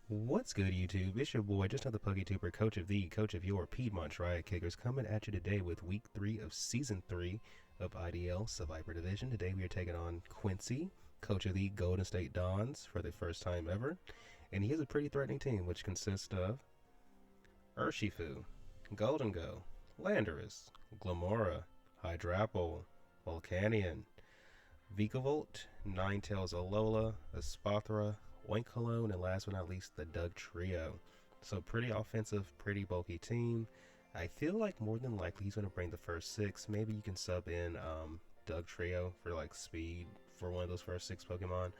What's good, YouTube? It's your boy, just another PokeTuber, coach of your Piedmont Triad Kickers, coming at you today with week 3 of season 3 of IDL Survivor Division. Today we are taking on Quincy, coach of the Golden State Dons for the first time ever, and he has a pretty threatening team, which consists of Urshifu, Golden Go, Landorus, Glamora, Hydrapple, Volcanion, Vikavolt, Ninetales Alola, Espathra, Oinkologne, and last but not least, the Doug Trio. So pretty offensive, pretty bulky team. I feel like more than likely he's going to bring the first six. Maybe you can sub in Doug Trio for like speed for one of those first six Pokemon.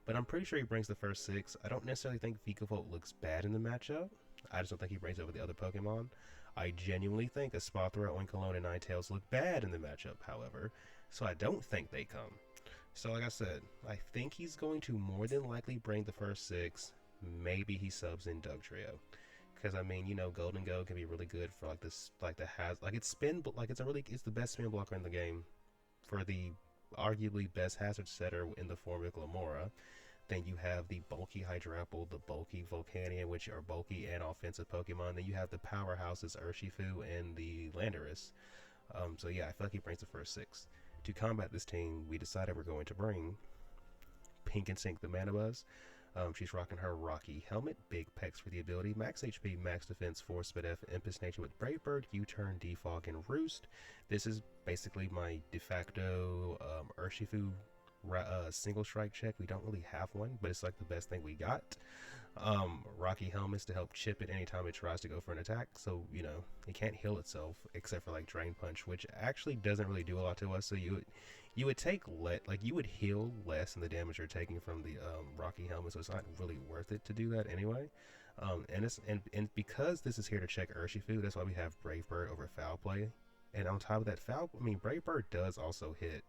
But I'm pretty sure he brings the first six. I don't necessarily think Vikavolt looks bad in the matchup. I just don't think he brings over the other Pokemon. I genuinely think Espathra, Oinkologne, and Ninetales look bad in the matchup, however. So I don't think they come. So like I said, I think he's going to more than likely bring the first six. Maybe he subs in Doug Trio. Because I mean, you know, Golden Go can be really good for like this, like it's the best spin blocker in the game for the arguably best hazard setter in the form of Glamora. Then you have the bulky Hydrapple, the bulky Volcanion, which are bulky and offensive Pokemon. Then you have the powerhouses Urshifu and the Landorus. So yeah, I feel like he brings the first six. To combat this team, we decided we're going to bring Pink and Sync the Manabuzz. She's rocking her Rocky helmet, big pecs for the ability, max HP, max defense, Force Speed F, Impulse Nature with Brave Bird, U-Turn, Defog, and Roost. This is basically my de facto Urshifu single strike check. We don't really have one, but it's like the best thing we got. Rocky helmets to help chip it anytime it tries to go for an attack, so you know it can't heal itself except for like Drain Punch, which actually doesn't really do a lot to us. So you would take you would heal less than the damage you're taking from the Rocky helmet, so it's not really worth it to do that anyway. And because this is here to check Urshifu, that's why we have Brave Bird over Foul Play. And on top of that, Brave Bird does also hit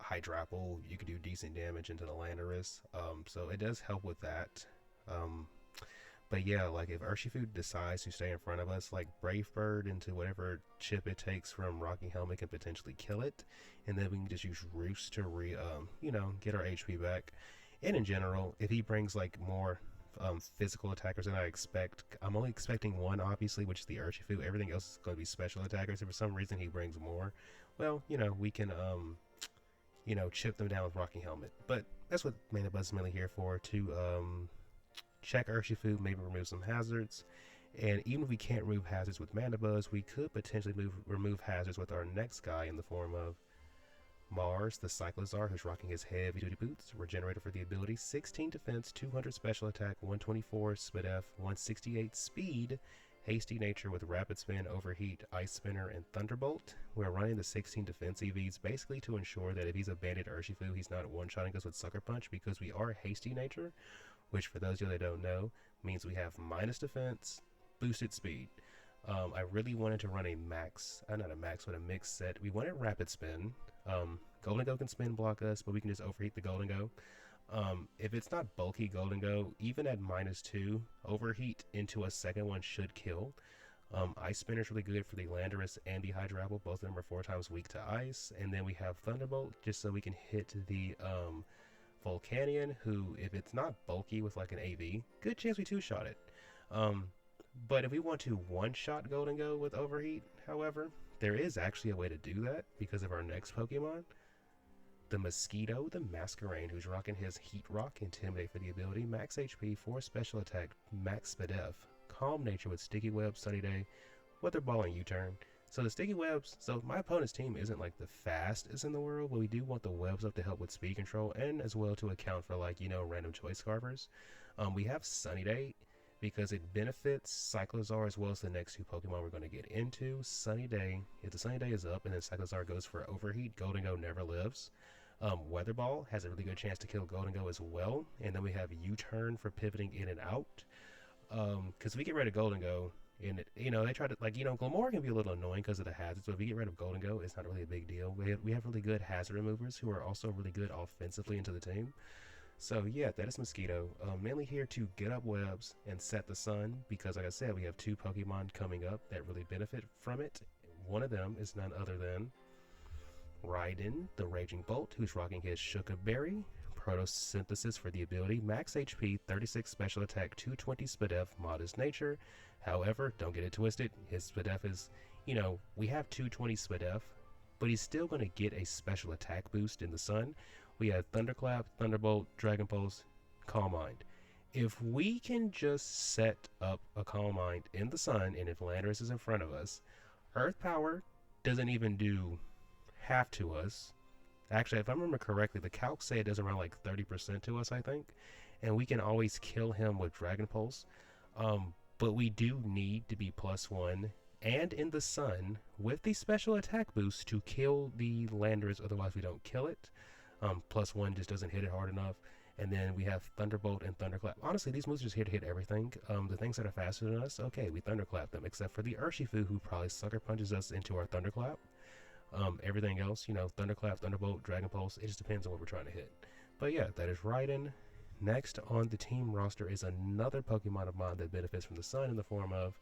Hydrapple. You can do decent damage into the Landorus, so it does help with that. Um, but yeah, like if Urshifu decides to stay in front of us, like Brave Bird into whatever chip it takes from Rocky Helmet can potentially kill it, and then we can just use Roost to get our HP back. And in general, if he brings like more physical attackers than I expect, I'm only expecting one obviously, which is the Urshifu. Everything else is going to be special attackers. If for some reason he brings more, well, we can chip them down with Rocky Helmet. But that's what Manabuzz is mainly here for, to check Urshifu, maybe remove some hazards. And even if we can't remove hazards with Manabuzz, we could potentially remove hazards with our next guy in the form of Mars, the Cyclozar, who's rocking his heavy-duty boots, regenerated for the ability, 16 defense, 200 special attack, 124 speed F, 168 speed, hasty nature with rapid spin, overheat, ice spinner, and thunderbolt. We're running the 16 defense EVs basically to ensure that if he's a banded Urshifu, he's not one-shotting us with sucker punch, because we are hasty nature, which for those of you that don't know means we have minus defense, boosted speed. I really wanted to run a mixed set. We wanted rapid spin. Golden Go can spin block us, but we can just overheat the Golden Go. If it's not bulky Golden Go, even at -2, overheat into a second one should kill. Ice Spinner is really good for the Landorus and the Hydrapple. Both of them are 4 times weak to ice. And then we have Thunderbolt just so we can hit the Volcanion, who, if it's not bulky with like an AV, good chance we two-shot it. But if we want to one-shot Golden Go with overheat, however, there is actually a way to do that because of our next Pokemon, the Mosquito, the Masquerain, who's rocking his Heat Rock, Intimidate for the ability, max HP, 4 special attack, max speed F, Calm Nature with Sticky Web, Sunny Day, Weather Ball, and U-Turn. So the Sticky Webs, so my opponent's team isn't like the fastest in the world, but we do want the webs up to help with speed control and as well to account for random choice carvers. We have Sunny Day because it benefits Cyclozar as well as the next two Pokemon we're going to get into. Sunny Day, if the Sunny Day is up and then Cyclozar goes for Overheat, Golden Go never lives. Weather Ball has a really good chance to kill Golden Go as well. And then we have U-Turn for pivoting in and out. Because we get rid of Golden Go, and they try to Glamora can be a little annoying because of the hazards, but if we get rid of Golden Go, it's not really a big deal. We have really good hazard removers who are also really good offensively into the team. So yeah, that is Mosquito. Mainly here to get up webs and set the sun, because like I said, we have 2 Pokemon coming up that really benefit from it. One of them is none other than Raiden, the Raging Bolt, who's rocking his Shuka Berry, Photosynthesis for the ability, max HP, 36 special attack, 220 SPDF, modest nature. However, don't get it twisted, his SPDF is, we have 220 SPDF, but he's still going to get a special attack boost in the sun. We have Thunderclap, Thunderbolt, Dragon Pulse, Calm Mind. If we can just set up a Calm Mind in the sun, and if Landorus is in front of us, Earth Power doesn't even do half to us. Actually, if I remember correctly, the calcs say it does around like 30% to us, I think. And we can always kill him with Dragon Pulse. But we do need to be +1 and in the sun with the special attack boost to kill the Landorus, otherwise we don't kill it. +1 just doesn't hit it hard enough. And then we have Thunderbolt and Thunderclap. Honestly, these moves are just here to hit everything. The things that are faster than us, okay, we Thunderclap them, except for the Urshifu, who probably sucker punches us into our Thunderclap. Everything else, Thunderclap, Thunderbolt, Dragon Pulse, it just depends on what we're trying to hit. But yeah, that is Raiden. Next on the team roster is another Pokemon of mine that benefits from the sun in the form of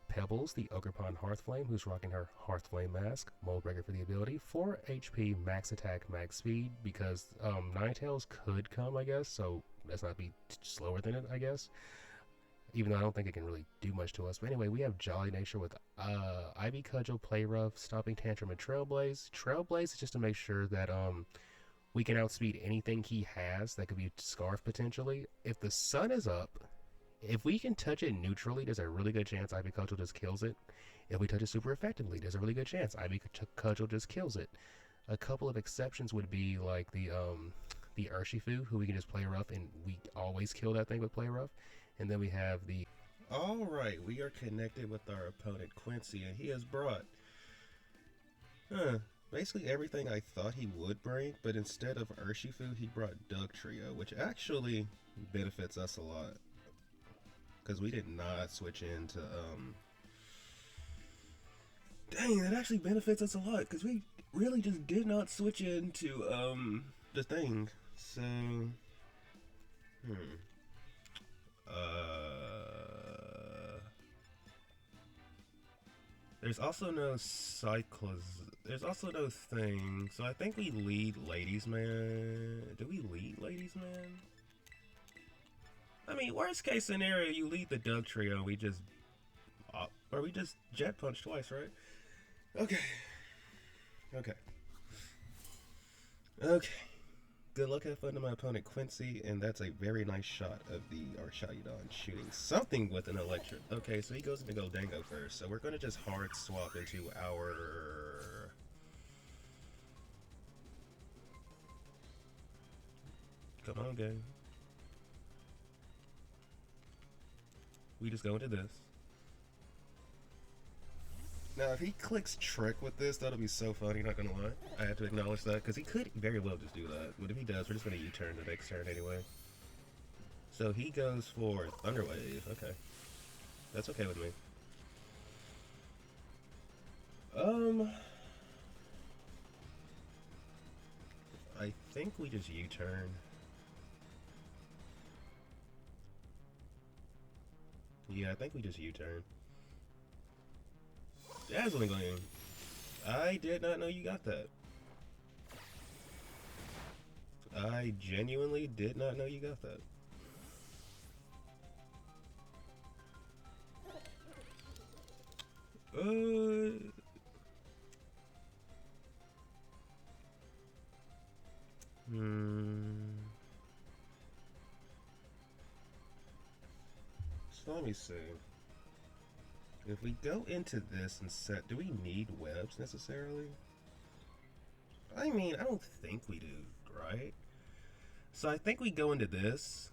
Pebbles, the Ogerpon Hearthflame, who's rocking her Hearthflame mask, Mold Breaker for the ability, 4 HP, max attack, max speed, because Ninetales could come, I guess, so let's not be slower than it, I guess. Even though I don't think it can really do much to us. But anyway, we have Jolly Nature with Ivy Cudgel, Play Rough, Stomping Tantrum, and Trailblaze. Trailblaze is just to make sure that we can outspeed anything he has that could be Scarf potentially. If the sun is up, if we can touch it neutrally, there's a really good chance Ivy Cudgel just kills it. If we touch it super effectively, there's a really good chance Ivy Cudgel just kills it. A couple of exceptions would be like the Urshifu, who we can just Play Rough, and we always kill that thing with Play Rough. And then we have the... Alright, we are connected with our opponent Quincy, and he has brought basically everything I thought he would bring, but instead of Urshifu, he brought Dugtrio, which actually benefits us a lot. Because we did not switch into... Dang, that actually benefits us a lot, because we really just did not switch into the thing. So... There's also no there's also no thing, so I think we lead Ladies Man. Do we lead Ladies Man? I mean, worst case scenario, you lead the Dugtrio, we just Jet Punch twice, right? Okay. Good luck, have fun to my opponent Quincy, and that's a very nice shot of the Archaeodon shooting something with an electric. Okay, so he goes into Goldango first, so we're going to just hard swap into our... Come on, game. We just go into this. Now, if he clicks Trick with this, that'll be so funny, not gonna lie. I have to acknowledge that, because he could very well just do that. But if he does, we're just gonna U-turn the next turn anyway. So he goes for Thunder Wave. Okay. That's okay with me. I think we just U-turn. Yeah, I think we just U-turn. Dazzling Gleam. I did not know you got that. I genuinely did not know you got that. So let me see. If we go into this and set, do we need webs necessarily? I mean, I don't think we do, right? So I think we go into this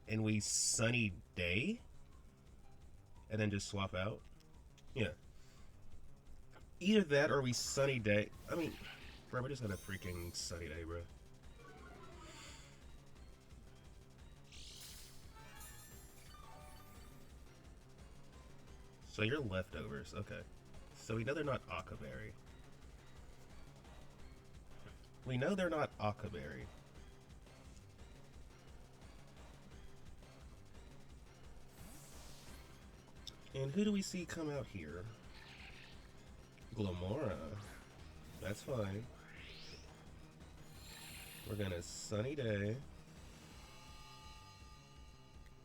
and we Sunny Day and then just swap out. Yeah. Either that or we Sunny Day. I mean, bro, we just had a freaking Sunny Day, bro. So you're leftovers, okay. So we know they're not Akaberry. We know they're not Akaberry. And who do we see come out here? Glamora. That's fine. We're gonna sunny day.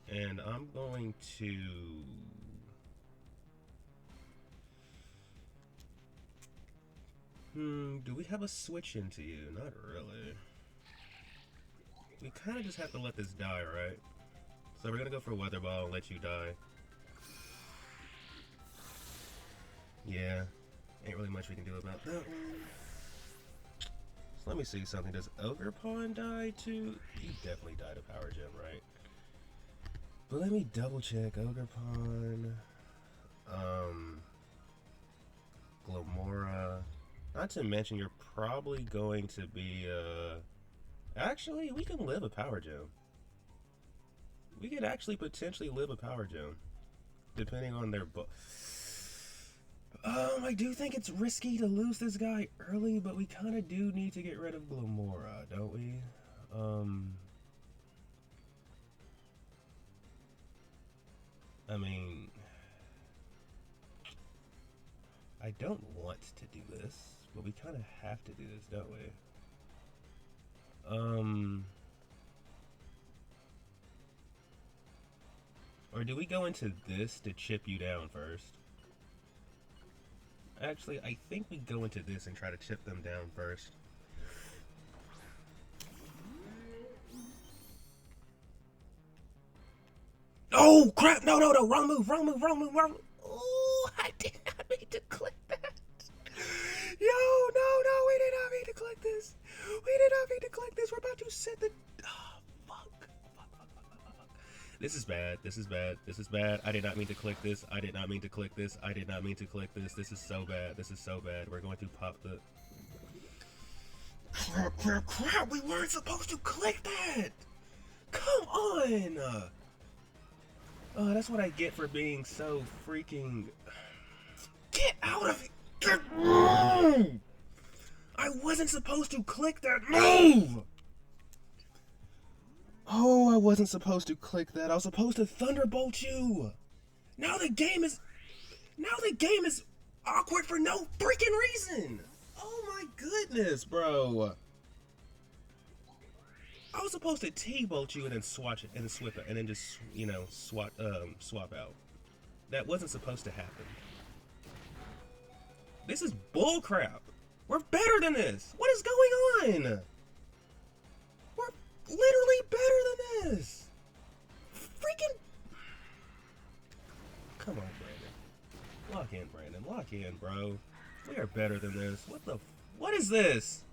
And I'm going to... do we have a switch into you? Not really. We kind of just have to let this die, right? So we're gonna go for Weather Ball and let you die. Yeah. Ain't really much we can do about that one. So let me see something. Does Ogre Pawn die too? He definitely died of Power Gem, right? But let me double check. Ogre Pawn. Glomora. Not to mention you're probably going to be, actually, we can live a Power Gem. We could actually potentially live a Power Gem. Depending on their I do think it's risky to lose this guy early, but we kind of do need to get rid of Glomora, don't we? I mean, I don't want to do this, but we kind of have to do this, don't we? Or do we go into this to chip you down first? Actually, I think we go into this and try to chip them down first. Oh, crap! No, no, no! Wrong move, wrong move, wrong move, wrong move! Oh, I did not mean to click that! Yo, no, we did not mean to click this! We did not mean to click this! We're about to set the... Oh, fuck. This is bad, this is bad, this is bad. I did not mean to click this. I did not mean to click this. I did not mean to click this. This is so bad. This is so bad. We're going to pop the... Crap! We weren't supposed to click that! Come on! Oh, that's what I get for being so freaking... Get out of it! Get... I wasn't supposed to click that move! Oh, I wasn't supposed to click that. I was supposed to Thunderbolt you! Now the game is awkward for no freaking reason! Oh my goodness, bro! I was supposed to T-bolt you and then swatch it and then swip it and then just, you know, swap out. That wasn't supposed to happen. This is bullcrap. We're better than this. What is going on? We're literally better than this. Freaking. Come on, Brandon. Lock in, Brandon. Lock in, bro. We are better than this. What is this?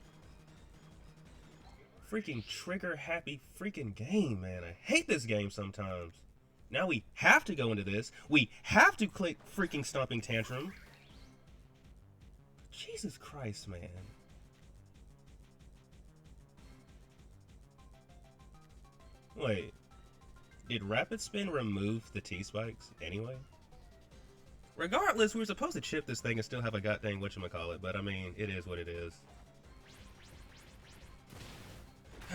Freaking trigger happy freaking game, man. I hate this game sometimes. Now we have to go into this. We have to click freaking Stomping Tantrum. Jesus Christ, man. Wait. Did Rapid Spin remove the T-Spikes anyway? Regardless, we were supposed to chip this thing and still have a goddamn whatchamacallit, but I mean, it is what it is.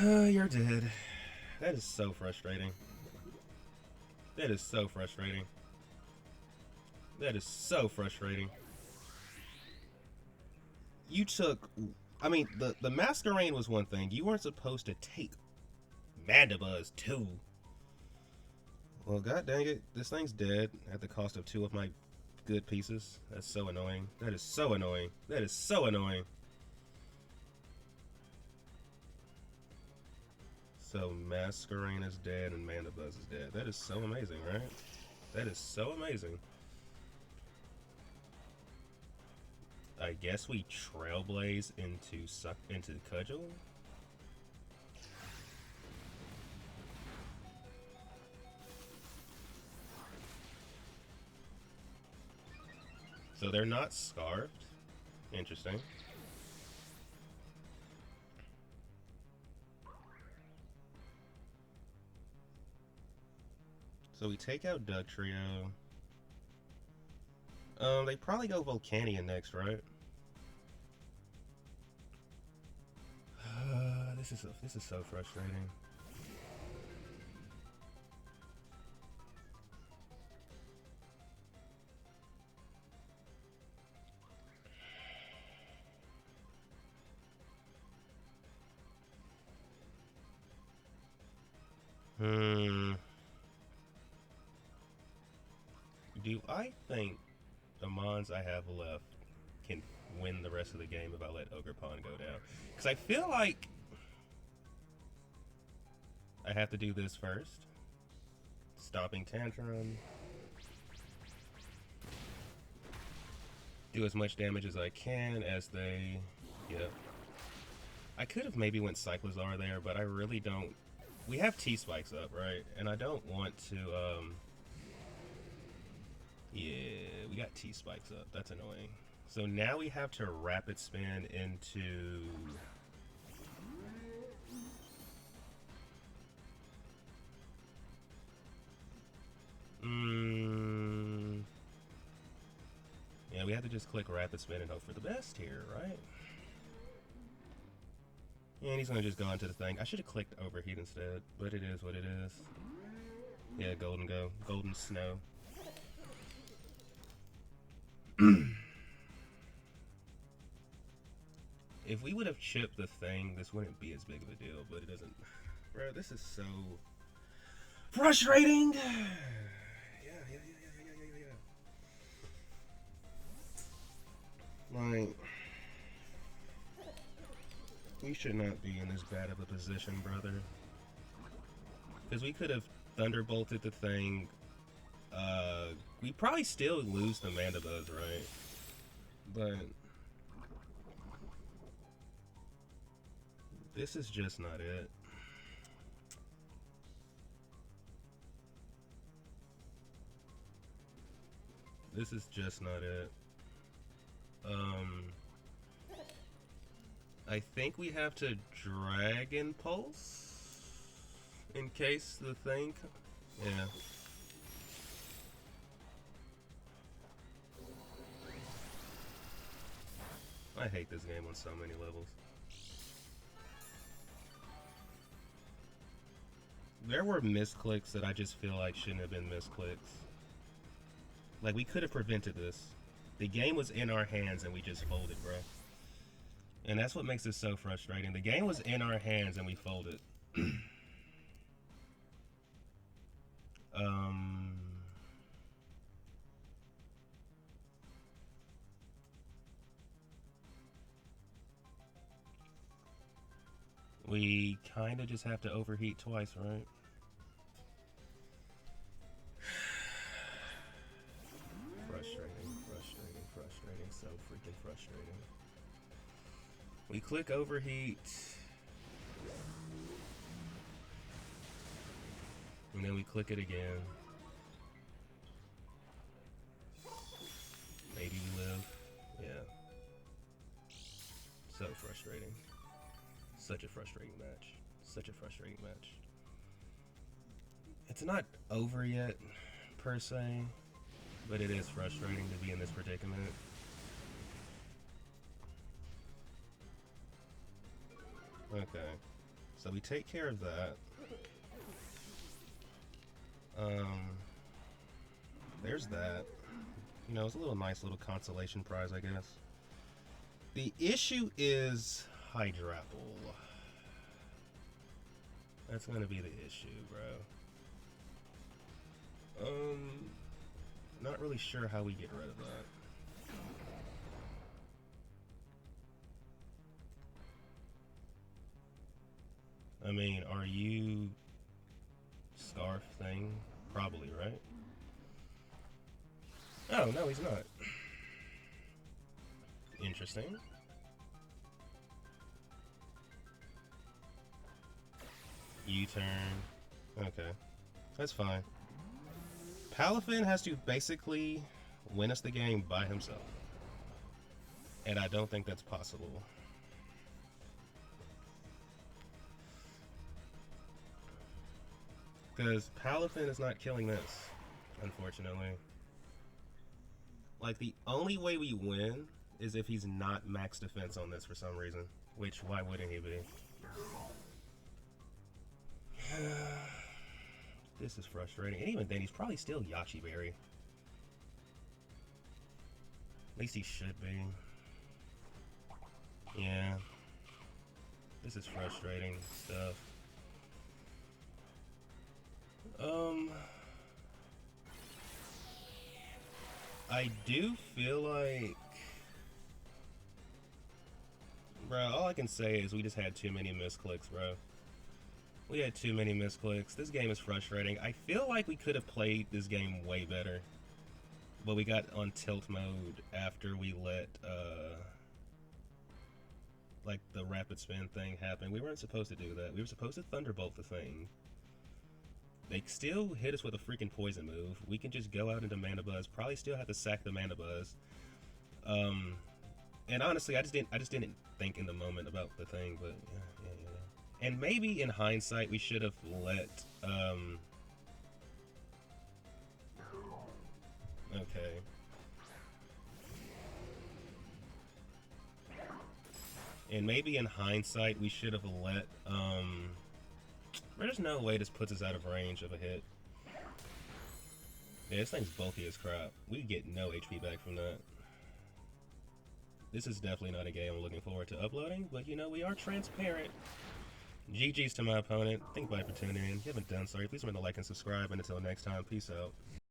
You're dead. That is so frustrating. That is so frustrating. That is so frustrating. You took... I mean, the Masquerain was one thing. You weren't supposed to take Mandibuzz too. Well, god dang it. This thing's dead at the cost of 2 of my good pieces. That's so annoying. That is so annoying. That is so annoying. So Masquerain is dead and Mandibuzz is dead. That is so amazing, right? That is so amazing. I guess we Trailblaze into Cudgel. So they're not scarfed. Interesting. So we take out Dugtrio. They probably go Volcanion next, right? This is so frustrating. Hmm. Do I think the mons I have left can win the rest of the game if I let Ogre Pawn go down? Because I feel like I have to do this first. Stopping Tantrum. Do as much damage as I can as they... Yep. I could have maybe went Cyclozar there, but I really don't... We have T-Spikes up, right? And I don't want to, Yeah, we got T-Spikes up. That's annoying. So now we have to Rapid Spin into... Yeah, we have to just click Rapid Spin and hope for the best here, right? And he's gonna just go into the thing. I should have clicked Overheat instead, but it is what it is. Yeah, Golden Go. Golden Snow. If we would have chipped the thing, this wouldn't be as big of a deal, but it doesn't. Bro, this is so frustrating! Like, we should not be in this bad of a position, brother. Because we could have Thunderbolted the thing. We probably still lose the Mandibuzz, right? But this is just not it. This is just not it. I think we have to Dragon Pulse in case the thing... Yeah. I hate this game on so many levels. There were misclicks that I just feel like shouldn't have been misclicks. Like, we could have prevented this. The game was in our hands and we just folded, bro. And that's what makes this so frustrating. The game was in our hands and we folded. We kind of just have to overheat twice, right? Frustrating, so freaking frustrating. We click overheat. And then we click it again. Maybe we live. Yeah. So frustrating. Such a frustrating match. Such a frustrating match. It's not over yet, per se, but it is frustrating to be in this predicament. Okay. So we take care of that. There's that. You know, it's a little nice little consolation prize, I guess. The issue is Hydrapple. That's gonna be the issue, bro. Not really sure how we get rid of that. I mean, are you Scarf thing? Probably, right? Oh, no, he's not. Interesting. U-turn. Okay. That's fine. Palafin has to basically win us the game by himself. And I don't think that's possible. Because Palafin is not killing this, unfortunately. Like, the only way we win is if he's not max defense on this for some reason. Which, why wouldn't he be? This is frustrating. And even then, he's probably still Yachi Berry. At least he should be. Yeah. This is frustrating stuff. Um, I do feel like, bro, all I can say is we just had too many misclicks, bro. We had too many misclicks. This game is frustrating. I feel like we could have played this game way better, but we got on tilt mode after we let, like, the rapid spin thing happen. We weren't supposed to do that. We were supposed to thunderbolt the thing. They still hit us with a freaking poison move. We can just go out into Mana Buzz. Probably still have to sack the Mana Buzz. And honestly, I just didn't think in the moment about the thing. But yeah. And maybe in hindsight, we should have let. Okay. And maybe in hindsight, we should have let. There's no way this puts us out of range of a hit. Yeah, this thing's bulky as crap. We get no HP back from that. This is definitely not a game I'm looking forward to uploading, but you know, we are transparent. GG's to my opponent. Thank you for tuning in. If you haven't done so, please remember to like and subscribe, and until next time, peace out.